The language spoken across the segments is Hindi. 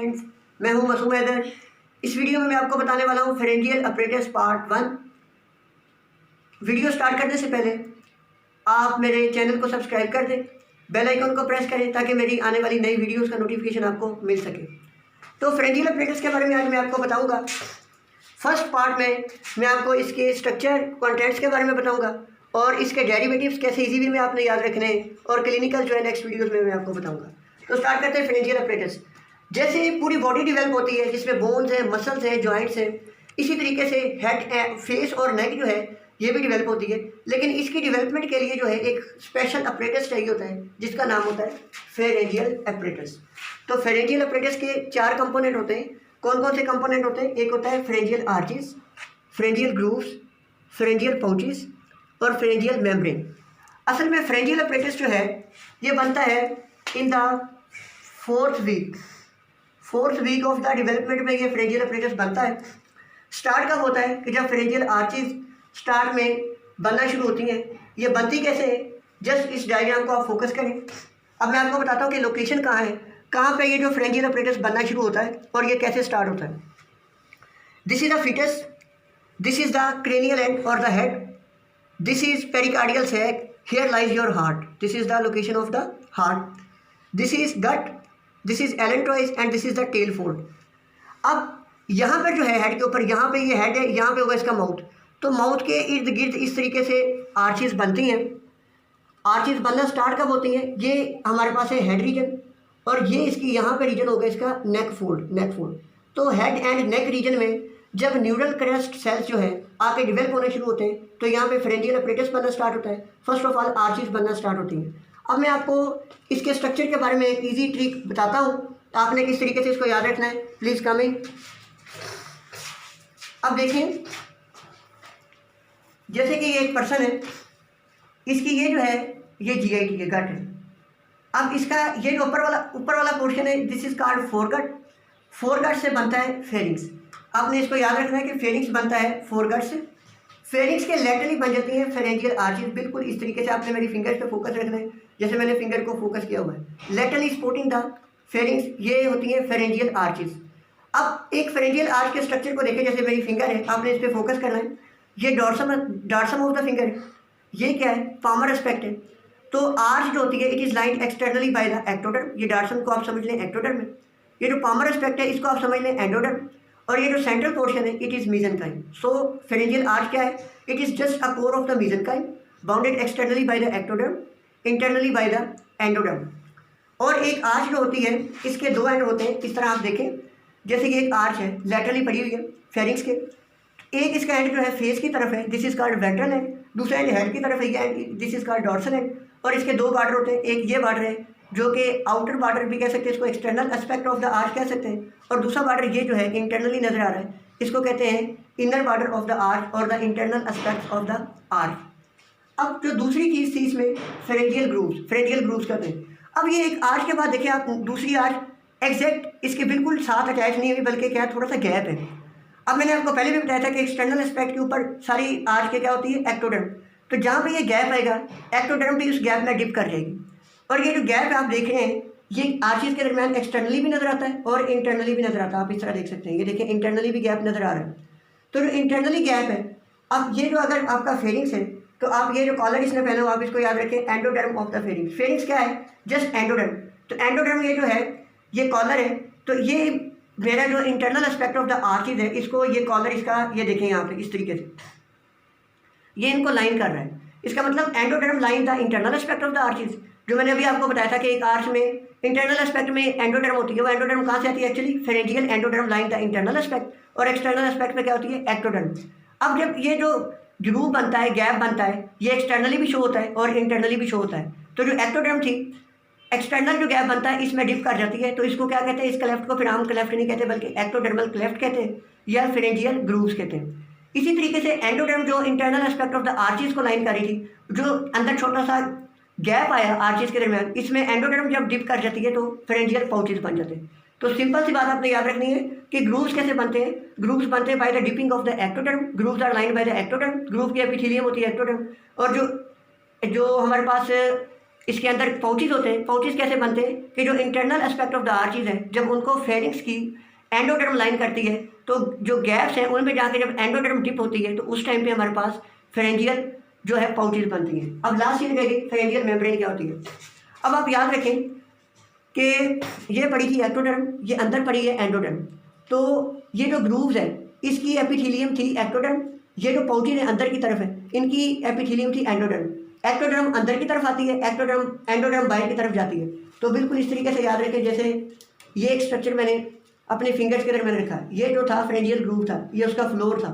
फ्रेंड्स, मैं हूं मासूम हैदर। इस वीडियो में मैं आपको बताने वाला हूं pharyngeal apparatus part 1। Video start करने से पहले आप मेरे चैनल को सब्सक्राइब कर दें, बेल आइकन को प्रेस करें ताकि मेरी आने वाली नई वीडियोस का नोटिफिकेशन आपको मिल सके। तो फेरेंजियल अपरेटस के बारे में आज मैं आपको बताऊँगा। फर्स्ट पार्ट में मैं आपको इसके स्ट्रक्चर कॉन्टेंट्स के बारे में बताऊँगा और इसके डेरिवेटिव्स कैसे इजी वे में आपने याद रखने हैं और क्लिनिकल जो है नेक्स्ट वीडियोस में मैं आपको बताऊंगा। तो स्टार्ट करते हैं फेरेंजियल अपरेटस। जैसे पूरी बॉडी डेवलप होती है जिसमें बोन्स है, मसल्स है, जॉइंट्स है, इसी तरीके से हेड, फेस और नेक जो है ये भी डेवलप होती है। लेकिन इसकी डेवलपमेंट के लिए जो है एक स्पेशल अपरेटस चाहिए होता है जिसका नाम होता है फेरेंजियल अपरेटस। तो फेरेंजियल अपरेटस के 4 कंपोनेंट होते हैं। कौन कौन से कंपोनेंट होते हैं? एक होता है pharyngeal arches, pharyngeal grooves, pharyngeal pouches और फेरेंजियल मेम्ब्रेन। असल में फेरेंजियल अपरेटस जो है ये बनता है in the fourth week of the development में ये फेरेंजियल अपरेटस बनता है। स्टार्ट कब होता है कि जब फेरेंजियल आर्चेस स्टार्ट में बनना शुरू होती हैं। ये बनती कैसे है? जस्ट इस डायग्राम को आप फोकस करें। अब मैं आपको बताता हूँ कि लोकेशन कहाँ है, कहाँ पे ये जो फेरेंजियल अपरेटस बनना शुरू होता है और ये कैसे स्टार्ट होता है। This is the foetus, this is the cranial end और the head, this is pericardial sac, here lies your heart, this is the location of the heart, this is gut, this is allantois and this is the tail fold। अब यहाँ पर जो है हेड के ऊपर, यहाँ पे ये हेड है, यहाँ पे होगा इसका माउथ। तो माउथ के इर्द गिर्द इस तरीके से आर्चेस बनती हैं। आर्चेस बनना स्टार्ट कब होती हैं? ये हमारे पास है हेड रीजन और ये इसकी यहाँ पे रीजन होगा इसका नेक फोल्ड। तो हेड एंड नेक रीजन में जब न्यूरल क्रेस्ट सेल्स जो है आके डेवलप होने शुरू होते हैं तो यहाँ पे फेरेंजियल अपरेटस बनना स्टार्ट होता है। फर्स्ट ऑफ ऑल आर्चेस बनना स्टार्ट होती हैं। अब मैं आपको इसके स्ट्रक्चर के बारे में एक इजी ट्रिक बताता हूँ, आपने किस तरीके से इसको याद रखना है। प्लीज़ कम इन। अब देखें, जैसे कि ये एक पर्सन है, इसकी ये जो है ये GIT है, गट है। अब इसका ये जो ऊपर वाला पोर्शन है this is called foregut. Foregut से बनता है फेरिंग्स। आपने इसको याद रखना है कि फेरिंग्स बनता है फोरगट से। फेरिंग्स के लेटरली बन जाती है फेरेंजियल आर्चेस। बिल्कुल इस तरीके से आपने मेरी फिंगर्स पे फोकस रखना है, जैसे मैंने फिंगर को फोकस किया हुआ है। लेटरली सपोर्टिंग द फेरिंग्स, ये होती है फेरेंजियल आर्चेस। अब एक फेरेंजियल आर्च के स्ट्रक्चर को देखें, जैसे मेरी फिंगर है, आपने इस पर फोकस करना है। ये डॉर्सम ऑफ द फिंगर है, ये क्या है? पामर एस्पेक्ट है। तो आर्च जो होती है it is lined externally by the ectoderm. ये डॉर्सम को आप समझ लें एक्टोडर्म में, ये जो पामर एस्पेक्ट है इसको आप समझ लें एंडोडर्म, और ये जो सेंट्रल पोर्शन है it is mesenchyme. So pharyngeal arch क्या है? It is just a core of the mesenchyme, bounded externally by the ectoderm, internally by the endoderm. और एक आर्च जो होती है इसके 2 एंड होते हैं। इस तरह आप देखें, जैसे कि एक आर्च है लैटरली पड़ी हुई है फेरिंग्स के, एक इसका एंड जो है फेस की तरफ है, this is called ventral and, दूसरा एंड हेड की तरफ है, ये and this is called dorsal and. और इसके 2 बॉर्डर होते हैं, एक ये बॉर्डर है जो कि आउटर बॉर्डर भी कह सकते हैं, इसको external aspect of the arch कह सकते हैं, और दूसरा बॉर्डर ये जो है इंटरनली नजर आ रहा है, इसको कहते हैं inner border of the arch और the internal aspect of the arch. अब जो दूसरी चीज़ थी इसमें फेरेंजियल ग्रूव्स कहते हैं। अब ये एक आर्च के बाद देखिए आप दूसरी आर्च एग्जैक्ट इसके बिल्कुल साथ अटैच नहीं हुई, बल्कि क्या थोड़ा सा गैप है। अब मैंने आपको पहले भी बताया था कि एक्सटर्नल एस्पेक्ट के ऊपर सारी आर्च के क्या होती है? एक्टोडर्म। तो जहाँ पे ये गैप आएगा एक्टोडर्म भी उस गैप में डिप कर जाएगी, और ये जो गैप आप देख रहे हैं ये आर्चेस के दरमियान एक्सटर्नली भी नजर आता है और इंटरनली भी नजर आता है। आप इस तरह देख सकते हैं, ये देखिए इंटरनली भी गैप नजर आ रहा है। तो जो इंटरनली गैप है, अब ये जो अगर आपका फेरिंग्स है तो आप ये जो कॉलर इसने पहना हुआ आप इसको याद रखें endoderm of the pharynx. Pharynx क्या है? Just endoderm. तो एंडोडर्म ये जो है ये कॉलर है, तो ये मेरा जो internal aspect of the arches है इसको ये कॉलर इसका ये देखें यहाँ पे इस तरीके से ये इनको लाइन कर रहा है। इसका मतलब endoderm line the internal aspect of the arches. जो मैंने अभी आपको बताया था कि एक आर्च में इंटरनल एस्पेक्ट में एंडोडर्म होती है, वो एंडोडर्म कहाँ से आती है? Actually pharyngeal endoderm line the internal aspect, और एक्सटर्नल एस्पेक्ट में क्या होती है? एक्टोडर्म। अब जब ये जो ग्रूव बनता है, गैप बनता है, ये एक्सटर्नली भी शो होता है और इंटरनली भी शो होता है। तो जो एक्टोडर्म थी, एक्सटर्नल जो गैप बनता है इसमें डिप कर जाती है, तो इसको क्या कहते हैं? इस क्लेफ्ट को फिर हम क्लेफ्ट नहीं कहते बल्कि एक्टोडर्मल क्लेफ्ट कहते हैं या फेरेंजियल ग्रूव्स कहते हैं। इसी तरीके से एंडोडर्म जो internal aspect of the arches को लाइन कर रही थी, जो अंदर छोटा सा गैप आया आर्चेस के दरमियान, इसमें एंडोडर्म जब डिप कर जाती है तो फेरेंजियल पाउचेस बन जाते हैं। तो सिंपल सी बात आपने याद रखनी है कि ग्रूव्स कैसे बनते हैं। ग्रूव्स बनते हैं by the dipping of the ectoderm. Grooves are lined by the ectoderm. Groove की एपिथेलियम होती है एक्टोडर्म, और जो हमारे पास इसके अंदर पाउचेज होते हैं। पाउचेज कैसे बनते हैं कि जो internal aspect of the arches है, जब उनको फेरिंग्स की एंडोडर्म लाइन करती है तो जो गैप्स हैं उनमें जाके जब एंडोडर्म डिप होती है तो उस टाइम पे हमारे पास फेरेंजियल जो है पाउचेज बनती हैं। अब लास्ट चीज़ रहेगी फेरेंजियल मेम्ब्रेन क्या होती है। अब आप याद रखें कि ये पड़ी थी एक्टोडर्म, ये अंदर पड़ी है एंडोडर्म। तो ये जो ग्रूव्स है इसकी एपिथेलियम थी एक्टोडर्म, ये जो पाउचेज है अंदर की तरफ है इनकी एपिथेलियम थी एंडोडर्म। एक्टोडर्म अंदर की तरफ आती है, एंडोडर्म बाहर की तरफ जाती है। तो बिल्कुल इस तरीके से याद रखें, जैसे ये एक स्ट्रक्चर मैंने अपने फिंगर्स के अंदर मैंने रखा, ये जो था फेरेंजियल ग्रूव था, ये उसका फ्लोर था।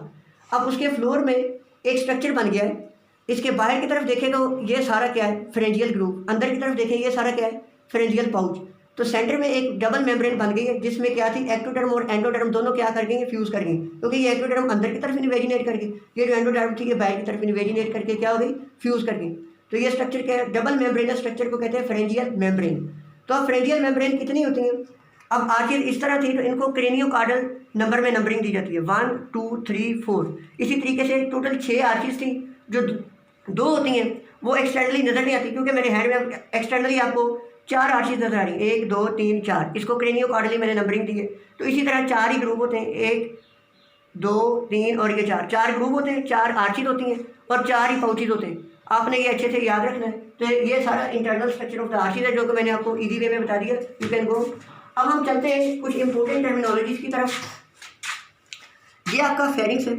अब उसके फ्लोर में एक स्ट्रक्चर बन गया है। इसके बाहर की तरफ देखें तो ये सारा क्या है, फेरेंजियल ग्रूव। अंदर की तरफ देखें ये सारा क्या है, फेरेंजियल पाउच। तो सेंटर में एक डबल मेम्ब्रेन बन गई है जिसमें क्या थी, एक्टोडर्म और एंडोडर्म दोनों क्या कर गए, फ्यूज कर गए। क्योंकि ये एक्टोडर्म अंदर की तरफ इन्वेजिनेट करके, ये जो एंडोडर्म थी ये बाहर की तरफ इन्वेजिनेट करके क्या हो गई, फ्यूज कर गई। तो ये स्ट्रक्चर क्या है, डबल मेम्ब्रेनस स्ट्रक्चर को कहते हैं फेरेंजियल मेम्ब्रेन। तो अब फेरेंजियल मेम्ब्रेन कितनी होती हैं, अब आर्चीज इस तरह थी तो इनको क्रेनियोकार्डल नंबर में नंबरिंग दी जाती है, 1 2 3 4। इसी तरीके से टोटल 6 आर्चीज थी। जो 2 होती हैं वो एक्सटर्नली नजर नहीं आती, क्योंकि मेरे हैंड में एक्सटर्नली आपको 4 आर्चीज नजर आ रही है, 1 2 3 4। इसको क्रेनियोकार्डली मैंने नंबरिंग दी है। तो इसी तरह 4 ही ग्रुप होते हैं, 1 2 3 और ये 4 ग्रुप होते हैं, 4 आर्चीज होती हैं और 4 ही पाउचेज होते हैं। आपने ये अच्छे से याद रखना है। तो ये सारा internal structure of the arches है जो कि मैंने आपको इजी वे में बता दिया, यू कैन गो। अब हम चलते हैं कुछ इंपॉर्टेंट टर्मिनोलॉजीज की तरफ। ये आपका फेरिंग्स है।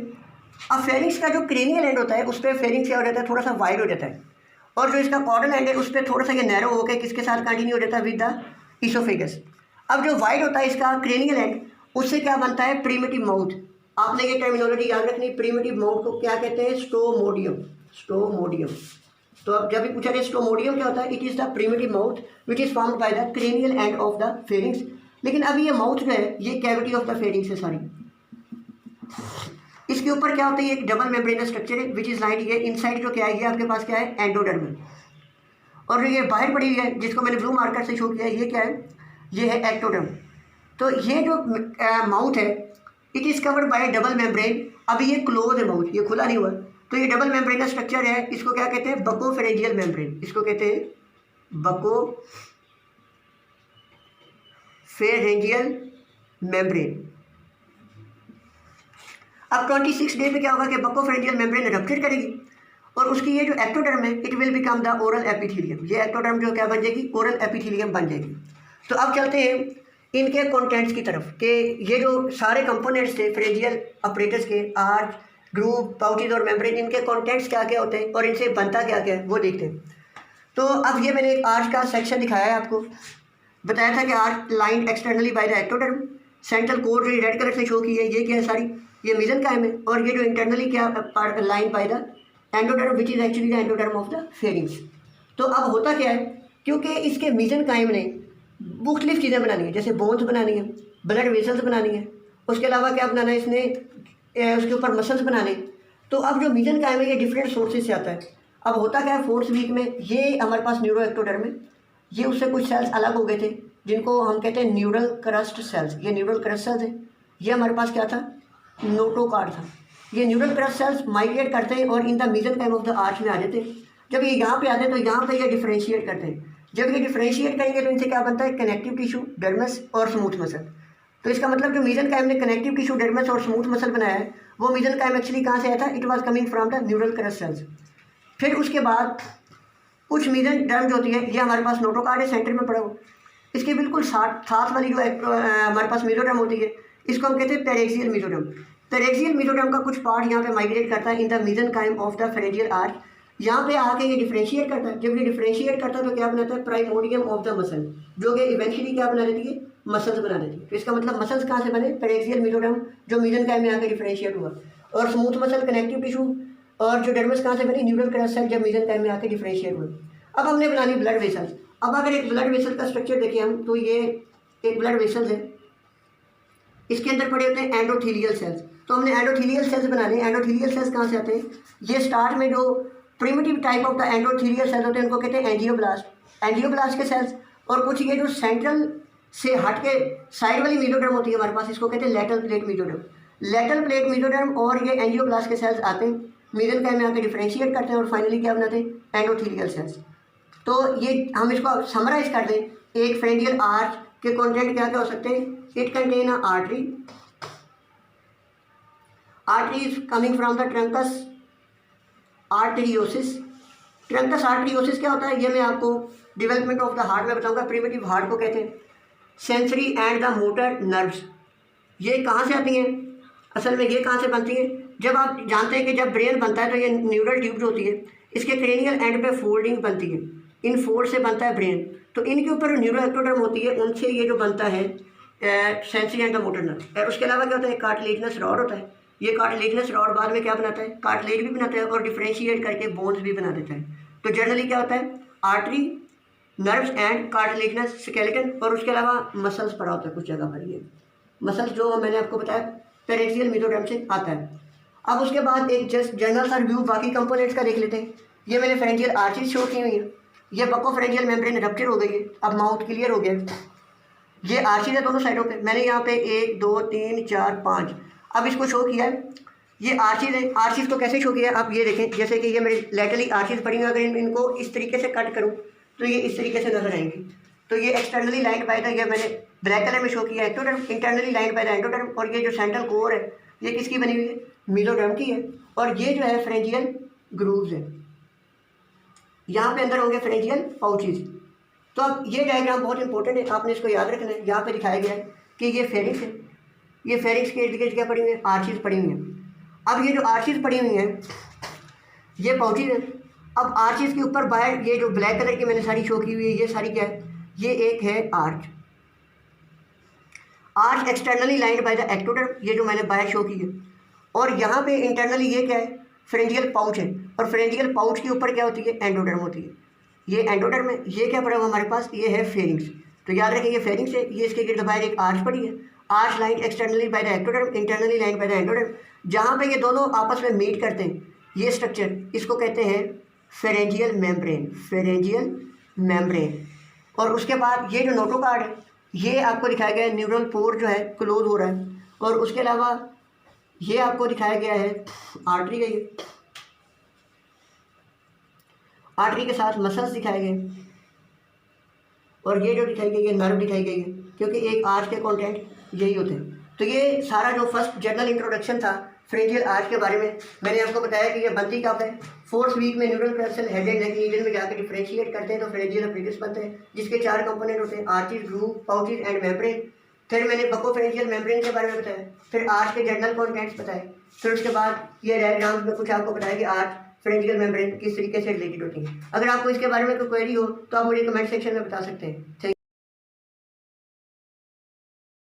अब फेरिंग्स का जो क्रेनियल एंड होता है उस पर फेरिंग्स क्या हो जाता है, थोड़ा सा वाइड हो जाता है, और जो इसका कॉर्डल एंड है उस पर थोड़ा सा ये नैरो होकर किसके साथ कंटिन्यू हो जाता है, विद द इसोफेगस। अब जो वाइड होता है इसका क्रेनियल एंड, उससे क्या बनता है, प्रीमिटिव माउथ। आपने ये टर्मिनोलॉजी याद रखनी, प्रीमिटिव माउथ को क्या कहते हैं, स्टोमोडियम। स्टोमोडियम। तो अब जब भी पूछा जाए स्टोमोडियम क्या होता है, it is the primitive mouth which is formed by the cranial end of the pharynx. लेकिन अभी ये माउथ जो है ये कैविटी ऑफ द फेरिंग्स है सारी। इसके ऊपर क्या होता है, एक डबल मेम्ब्रेनस स्ट्रक्चर है विच इज़ लाइट। ये इनसाइड जो क्या है, ये आपके पास क्या है, एंडोडर्म। और ये बाहर पड़ी हुई है जिसको मैंने ब्लू मार्कर से शो किया है, ये क्या है, ये है एक्टोडर्म। तो ये जो माउथ है it is covered by double membrane. अभी ये क्लोज है माउथ, ये खुला नहीं हुआ। तो ये डबल मेम्ब्रेनस स्ट्रक्चर है, इसको क्या कहते हैं, बकोफेरेंजियल मेम्ब्रेन। इसको कहते हैं बकोफेरेंजियल मेम्ब्रेन। अब 26 डे पे क्या होगा कि बकोफेरेंजियल मेम्ब्रेन रप्चर करेगी और उसकी ये जो एक्टोडर्म है it will become the oral epithelium. ये एक्टोडर्म जो क्या बन जाएगी, ओरल एपिथेलियम बन जाएगी। तो अब चलते हैं इनके कंटेंट्स की तरफ कि ये जो सारे कंपोनेंट्स थे फेरेंजियल अपरेटस के, आर्च, ग्रूव, पाउचेज और मेम्ब्रेन, इनके कंटेंट्स क्या क्या होते हैं और इनसे बनता क्या क्या है वो देखते हैं। तो अब ये मैंने एक आर्च का सेक्शन दिखाया है आपको, बताया था कि arch line externally by the ectoderm. Central core जो रेड कलर से शो की है ये क्या है सारी, ये मेसेनकाइम है। और ये जो इंटरनली क्या line by the endoderm which is actually the endoderm of the pharynx. तो अब होता क्या है, क्योंकि इसके मेसेनकाइम ने मुख्तलिफ चीज़ें बनानी है, जैसे बोन्स बनानी है, ब्लड वेसल्स बनानी है, उसके अलावा क्या बनाना है इसने, उसके ऊपर मसल्स बनाने। तो अब जो मेसेनकाइम है ये डिफरेंट सोर्सेज से आता है। अब होता क्या है, 4th वीक में ये हमारे पास न्यूरो एक्टोडर्म है, ये उससे कुछ सेल्स अलग हो गए थे जिनको हम कहते हैं न्यूरल क्रस्ट सेल्स। ये न्यूरल क्रस्ट सेल्स है। ये हमारे पास क्या था, नोटोकार्ड था। ये न्यूरल क्रस्ट सेल्स माइग्रेट करते हैं और in the mesenchyme of the arch में आ जाते हैं। जब ये यहाँ पे आते हैं तो यहाँ पे ये डिफ्रेंशिएट करते हैं। जब ये डिफ्रेंशिएट करेंगे तो इनसे क्या बनता है, कनेक्टिव टिश्यू, डर्मस और स्मूथ मसल। तो इसका मतलब जो मेसेनकाइम ने कनेक्टिव टिश्यू, डर्मस और स्मूथ मसल बनाया है वो मेसेनकाइम एक्चुअली कहाँ से आया था, it was coming from the neural crest cells. फिर उसके बाद कुछ मेसेनडर्म जो होती है, ये हमारे पास नोटोकार्ड है सेंटर में पड़ा हुआ। इसके बिल्कुल साथ वाली जो हमारे पास मेसोडर्म होती है इसको हम कहते हैं पेरेक्सियल मेसोडर्म। पेरेक्सियल मेसोडर्म का कुछ पार्ट यहाँ पे माइग्रेट करता है in the mesenchyme of the pharyngeal arch. यहाँ पे आके ये डिफ्रेंशिएट करता है। जब ये डिफ्रेंशिएट करता है तो क्या बनाता है, प्राइमोडियम ऑफ द मसल, जो कि इवेंचुअली क्या बना देती है, मसल्स बना देती है। तो इसका मतलब मसल्स कहाँ से बने, पेरेक्सियल मेसोडर्म जो मेसेनकाइम में आके डिफ्रेंशिएट हुआ। और स्मूथ मसल, कनेक्टिव टिश्यू और जो डर्मस कहाँ से बनी, न्यूरल क्रस्ट सेल जब मेसेनकाइम में आके डिफ्रेंशिएट हुए। अब हमने बनानी ब्लड वेसल्स। अब अगर एक ब्लड वेसल का स्ट्रक्चर देखें हम, तो ये एक ब्लड वेसल्स है, इसके अंदर पड़े होते हैं एंडोथीलियल सेल्स। तो हमने एंडोथीलियल सेल्स बनाने। एंडोथीलियल सेल्स कहाँ से आते हैं, ये स्टार्ट में जो primitive type of the endothelial cells होते हैं उनको कहते हैं एंजियोब्लास्ट। एंजियोब्लास्ट के सेल्स, और कुछ ये जो सेंट्रल से हट के साइड वाली मेसोडर्म होती है हमारे पास, इसको कहते हैं lateral plate mesoderm. Lateral plate mesoderm और ये एंजियोब्लास्ट के सेल्स आते हैं, मेसेनकाइम में आकर डिफ्रेंशिएट करते हैं और फाइनली क्या बनाते हैं, एंडोथीलियल सेल्स। तो ये हम इसको समराइज कर दें, एक फेरेंजियल आर्च के कंटेंट क्या क्या हो सकते हैं? It contain a artery, artery is coming from the trunks arteriosus. Trunks arteriosus क्या होता है ये मैं आपको डेवलपमेंट ऑफ द हार्ट में बताऊंगा। प्रिमिटिव हार्ट को कहते हैं। Sensory and the motor nerves, ये कहाँ से आती हैं? असल में ये कहाँ से बनती हैं? जब आप जानते हैं कि जब ब्रेन बनता है तो ये न्यूरल ट्यूब्स होती है, इसके क्रेनियल एंड पे फोल्डिंग बनती है, इन फोल्ड से बनता है ब्रेन। तो इनके ऊपर न्यूरो एक्टोडर्म होती है, उनसे ये जो बनता है sensory and the motor nerve. और उसके अलावा क्या होता है? कार्टिलेजिनस रॉड होता है। ये कार्टिलेजिनस रॉड बाद में क्या बनाता है? कार्टिलेज भी बनाता है और डिफ्रेंशिएट करके बोन्स भी बना देता है। तो जनरली क्या होता है? Artery, nerves and cartilaginous skeleton, और उसके अलावा मसल्स पड़ा होता है कुछ जगह पर। ये मसल्स जो मैंने आपको बताया पेरेक्सियल मेसोडर्म से आता है। अब उसके बाद एक जस्ट जनरल सा रिव्यू बाकी कंपोनेंट्स का देख लेते हैं। ये मैंने फेरेंजियल आर्चीज शो की हुई है, ये बकोफेरेंजियल मेम्ब्रेन रप्चर हो गई है, अब माउथ क्लियर हो गया। ये आर्चीज है दोनों साइडों पे, मैंने यहाँ पे 1 2 3 4 5 अब इसको शो किया है। ये आर्चीज है, आर्चीज को कैसे शो किया आप ये देखें, जैसे कि ये मेरी लेटरली आर्चीज पड़ी हुई है, अगर इनको इस तरीके से कट करूँ तो ये इस तरीके से नजर आएंगी। तो ये एक्सटर्नली लाइंड बाय द, ये मैंने ब्लैक कलर में शो किया है ectoderm, internally lined by the endoderm. और ये जो सेंट्रल कोर है ये किसकी बनी हुई है? मेसोडर्म की है। और ये जो है फेरेंजियल ग्रूव्स है, यहाँ पे अंदर होंगे फेरेंजियल पाउचेज। तो अब ये डायग्राम बहुत इंपॉर्टेंट है, आपने इसको याद रखना है। यहाँ पे दिखाया गया है कि ये फेरिक्स है, ये फेरिक्स के इर्द गिर्द क्या पड़ी हुई है? आर्चीज पड़ी हुई हैं। अब ये जो आर्चीज पड़ी हुई हैं ये पाउचेज हैं। अब आर्चीज के ऊपर बाहर ये जो ब्लैक कलर की मैंने सारी शो की हुई है, ये सारी क्या है? ये एक है arch, arch externally lined by the ectoderm, ये जो मैंने बाहर शो की है। और यहाँ पे इंटरनली ये क्या है? फेरेंजियल पाउच है, और फेरेंजियल पाउच के ऊपर क्या होती है? एंडोडर्म होती है। ये एंडोडर्म है, ये क्या पड़ा हुआ हमारे पास? ये है फेरिंग्स। तो याद रखें ये फेरिंग्स है, ये इसके गिर्द बाहर एक आर्च पड़ी है, arch lined externally by the ectoderm, internally lined by the endoderm. जहाँ पे ये दोनों आपस में मीट करते हैं, ये स्ट्रक्चर इसको कहते हैं फेरेंजियल मेम्ब्रेन, फेरेंजियल मेम्ब्रेन। और उसके बाद ये जो नोटोकार्ड है ये आपको दिखाया गया है, न्यूरल पोर जो है क्लोज हो रहा है। और उसके अलावा ये आपको दिखाया गया है आर्टरी का, ये आर्टरी के साथ मसल्स दिखाए गए, और ये जो दिखाई गई है नर्व दिखाई गई है, क्योंकि एक आर्च के कंटेंट यही होते हैं। तो ये सारा जो फर्स्ट जनरल इंट्रोडक्शन था फेरेंजियल आर्च के बारे में, मैंने आपको बताया कि ये बनती कब है? 4th वीक में neural crest head and neck region में जाकर डिफरेंशिएट करते हैं तो फेरेंजियल अपेरिस बनते हैं, जिसके 4 कंपोनेंट होते हैं, arches, grooves, pouches and membrane. फिर मैंने बकोफेरेंजियल मेम्ब्रेन के बारे में बताया, फिर आर्च के जनरल कॉन्टेंट्स बताए, फिर उसके बाद ये डायग्राम्स में कुछ आपको बताया कि आर्च फेरेंजियल मेम्ब्रेन किस तरीके से रिलेटेड होती है। अगर आपको इसके बारे में कोई क्वेरी हो तो आप मुझे कमेंट सेक्शन में बता सकते हैं।